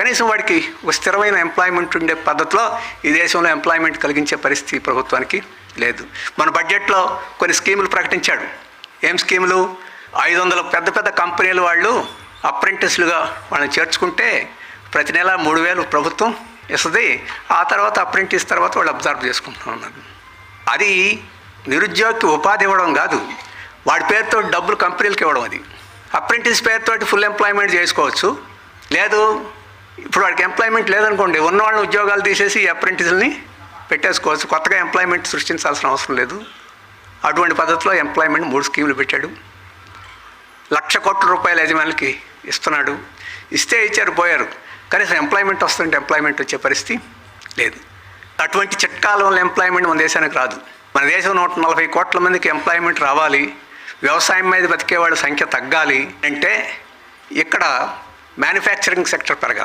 కనీసం వాడికి ఒక స్థిరమైన ఎంప్లాయ్మెంట్ ఉండే పద్ధతిలో ఈ దేశంలో ఎంప్లాయ్మెంట్ కలిగించే పరిస్థితి ప్రభుత్వానికి లేదు. మన బడ్జెట్లో కొన్ని స్కీములు ప్రకటించాడు. ఏం స్కీములు? 500 పెద్ద పెద్ద కంపెనీలు వాళ్ళు అప్రెంటిస్లుగా వాళ్ళని చేర్చుకుంటే ప్రతి నెల 3,000 ప్రభుత్వం ఇస్తుంది. ఆ తర్వాత అప్రెంటిస్ తర్వాత వాళ్ళు అబ్జర్వ్ చేసుకుంటూ ఉన్నారు. అది నిరుద్యోగికి ఉపాధి ఇవ్వడం కాదు, వాడి పేరుతో డబ్బులు కంపెనీలకు ఇవ్వడం. అది అప్రెంటిస్ పేరుతో ఫుల్ ఎంప్లాయ్మెంట్ చేసుకోవచ్చు. లేదు, ఇప్పుడు వాడికి ఎంప్లాయ్మెంట్ లేదనుకోండి, ఉన్న వాళ్ళని ఉద్యోగాలు తీసేసి ఈ అప్రెంటిస్ని పెట్టేసుకోవచ్చు. కొత్తగా ఎంప్లాయ్మెంట్ సృష్టించాల్సిన అవసరం లేదు. అటువంటి పద్ధతిలో ఎంప్లాయ్మెంట్ 3 స్కీములు పెట్టాడు. 1,00,000 కోట్ల రూపాయల యజమానులకి ఇస్తున్నాడు. ఇస్తే ఇచ్చారు, పోయారు. కనీసం ఎంప్లాయ్మెంట్ వస్తుంటే ఎంప్లాయ్మెంట్ వచ్చే పరిస్థితి లేదు. అటువంటి చిట్కాల వల్ల ఎంప్లాయ్మెంట్ మన దేశానికి రాదు. మన దేశం 140 కోట్ల మందికి ఎంప్లాయ్మెంట్ రావాలి, వ్యవసాయం మీద బతికే వాళ్ళ సంఖ్య తగ్గాలి అంటే ఇక్కడ మ్యానుఫ్యాక్చరింగ్ సెక్టర్ పెరగాలి.